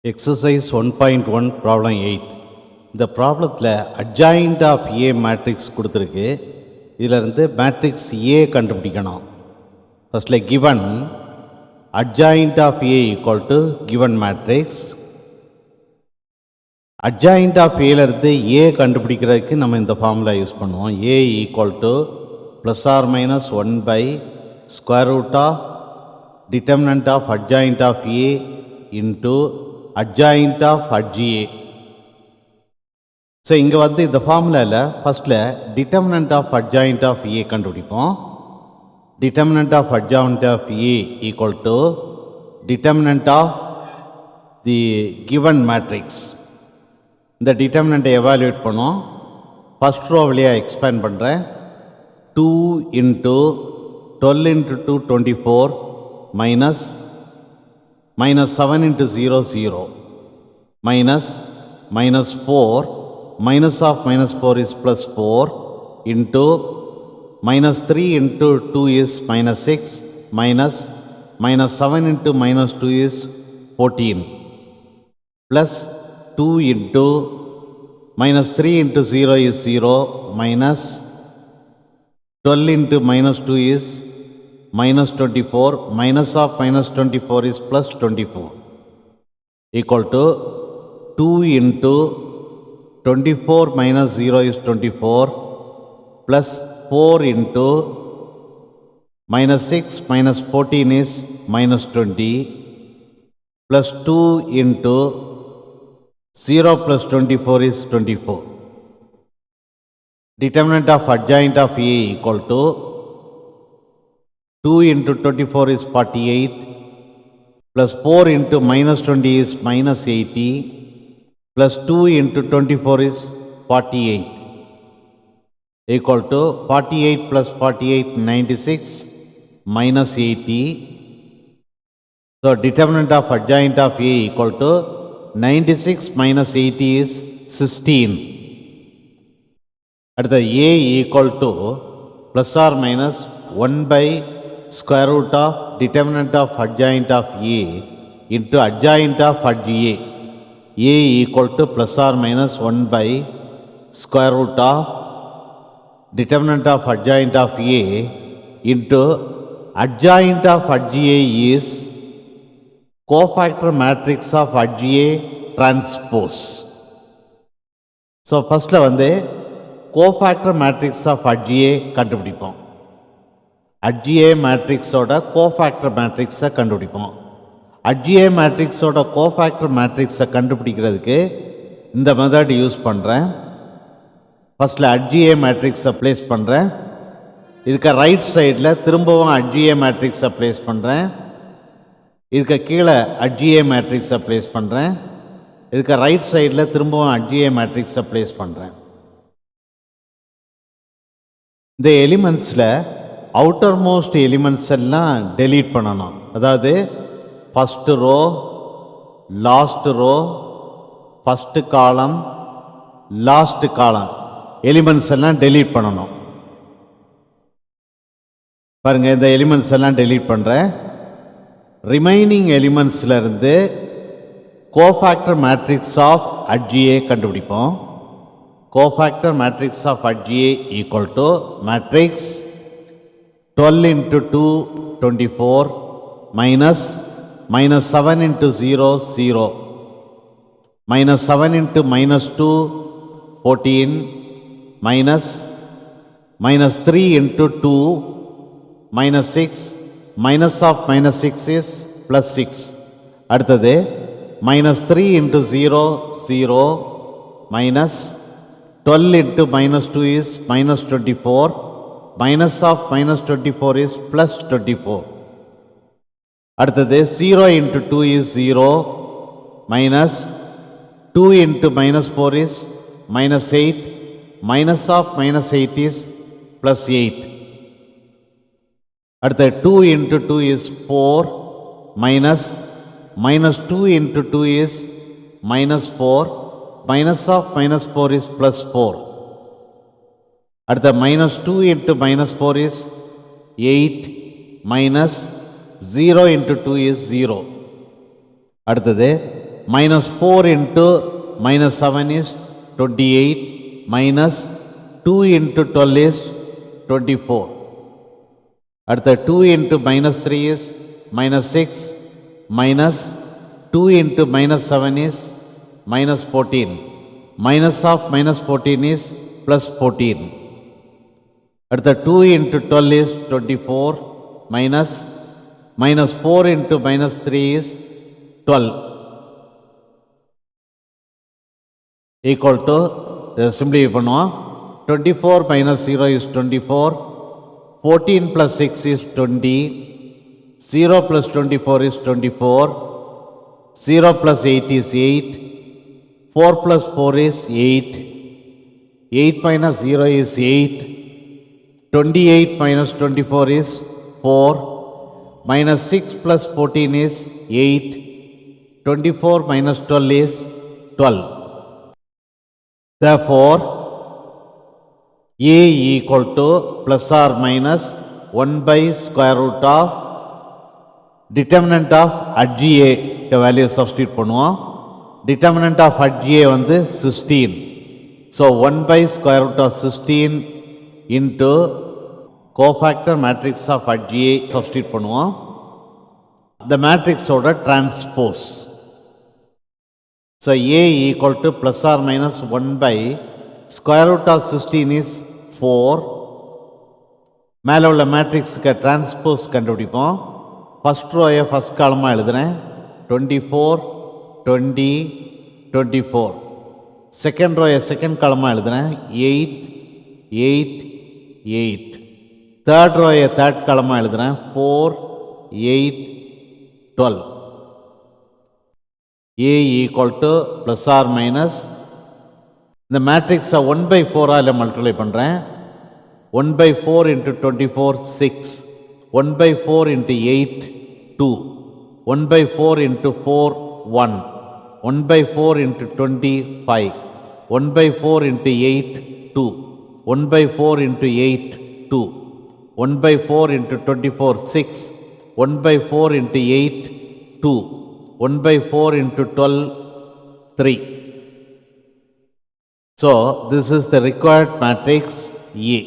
Exercise 1.1 problem 8. இந்த ப்ராப்ளத்தில் adjoint of A matrix கொடுத்துருக்கு. இதிலிருந்து மேட்ரிக்ஸ் A கண்டுபிடிக்கணும். ஃபர்ஸ்ட்ல given adjoint of A equal to given matrix. adjoint of Aலிருந்து A கண்டுபிடிக்கிறதுக்கு நம்ம இந்த ஃபார்முலா யூஸ் பண்ணுவோம். A equal to plus or minus 1 by square root of determinant of adjoint of A into adjoint of adj. So இங்கே வந்து இந்த ஃபார்முலாவில் ஃபஸ்ட்டில் determinant of adjoint of A கண்டுபிடிப்போம். Determinant of adjoint of A equal to determinant of the given matrix. இந்த டிட்டர்மினண்ட்டை evaluate பண்ணுவோம். First row வழியாக எக்ஸ்பேண்ட் பண்ணுறேன். 2 into 12 into 2 24 minus 7 into 0 0 minus 4 minus of minus 4 is plus 4 into minus 3 into 2 is minus 6 minus 7 into minus 2 is 14 plus 2 into minus 3 into 0 is 0 minus 12 into minus 2 is minus 24 minus of minus 24 is plus 24 equal to 2 into 24 minus 0 is 24 plus 4 into minus 6 minus 14 is minus 20 plus 2 into 0 plus 24 is 24. Determinant of adjoint of A equal to 2 into 24 is 48 plus 4 into minus 20 is minus 80 plus 2 into 24 is 48 equal to 48 plus 48 96 minus 80. So determinant of adjoint of A equal to 96 minus 80 is 16. At the A equal to plus or minus 1 by square root of determinant of adjoint of A into adjoint of adj. A equal to plus or minus 1 by square root of determinant of adjoint of A into adjoint of adj is cofactor matrix of adj transpose. So firstல வந்து cofactor matrix of adj கண்டுபிடிப்போம். adj மேட்ரிக்ஸோட cofactor மேட்ரிக்ஸை கண்டுபிடிப்போம். adj மேட்ரிக்ஸோட cofactor மேட்ரிக்ஸை கண்டுபிடிக்கிறதுக்கு இந்த method use பண்ணுறேன். ஃபஸ்ட்டில் adj மேட்ரிக்ஸை ப்ளேஸ் பண்ணுறேன். இதுக்கு ரைட் சைடில் திரும்பவும் adj மேட்ரிக்ஸை ப்ளேஸ் பண்ணுறேன். இதுக்கு கீழே adj மேட்ரிக்ஸை ப்ளேஸ் பண்ணுறேன். இதுக்கு ரைட் சைடில் திரும்பவும் adj மேட்ரிக்ஸை ப்ளேஸ் பண்ணுறேன். இந்த எலிமெண்ட்ஸில் அவுட்டர் மோஸ்ட் எலிமெண்ட்ஸ் எல்லாம் டெலீட் பண்ணணும். அதாவது first row, last row, first column, last column elements எல்லாம் டெலீட் பண்ணணும். பாருங்கள், இந்த எலிமெண்ட்ஸ் எல்லாம் டெலீட் பண்ணுறேன். ரிமைனிங் எலிமெண்ட்ஸ்லேருந்து கோஃபேக்டர் மேட்ரிக்ஸ் ஆஃப் adj கண்டுபிடிப்போம். Cofactor matrix of adj equal to matrix 12 into 2 24 minus 7 into 0 0 minus 7 into minus 2 14 minus 3 into 2 minus 6 minus of minus 6 is plus 6. அடுத்தது minus 3 into 0 0 minus 12 into minus 2 is minus 24 minus of minus 24 is plus 24. அடுத்தது 0 into 2 is 0 minus 2 into minus 4 is minus 8 minus of minus 8 is plus 8. அடுத்தது 2 into 2 is 4 minus 2 into 2 is minus 4 minus of minus 4 is plus 4. அடுத்த minus 2 into minus 4 is 8 minus 0 into 2 is 0. அடுத்தது minus 4 into minus 7 is 28, minus 2 into 12 is 24. அடுத்த 2 into minus 3 is minus 6, minus 2 into minus 7 is minus 14. Minus of minus 14 is plus 14. அடுத்த 2 into 12 is 24, minus 4 into minus 3 is 12. Equal to, simplify பண்ணுவோம். 24 minus 0 is 24, 14 plus 6 is 20, 0 plus 24 is 24, 0 plus 8 is 8, 4 plus 4 is 8, 8 minus 0 is 8, 28 minus 24 is 4, minus 6 plus 14 is 8, 24 minus 12 is 12. Therefore, A equal to plus or minus 1 by square root of determinant of HGA value substitute பண்ணுவோம். Determinant of HGA வந்து 16. So 1 by square root of 16 into cofactor matrix of HGA substitute பண்ணுவோம். The matrix ஓட transpose. So A equal to plus or minus 1 by square root of 16 is 4. மேலே உள்ள மேட்ரிக்ஸுக்கு transpose கண்டுபிடிப்போம். First ரோயை first காலமாக எழுதுகிறேன், 24, 20, 24. Second ரோயை second காலமாக எழுதுகிறேன், 8, 8, 8. தேர்ட் ரோயை தேர்ட் காலமாக எழுதுகிறேன், 4, 8, 12. A equal to plus or minus, இந்த மேட்ரிக்ஸை 1 by 4 மல்டிப்ளை பண்ணுறேன். 1 by 4 into 24, 6. 1 by 4 into 8, 2. 1 by 4 into 4, 1. 1 by 4 into 20, 5. 1 by 4 into 8, 2. 1 by 4 into 8, 2. 1 by 4 into 24, 6. 1 by 4 into 8, 2. 1 by 4 into 12, 3. So, this is the required matrix A.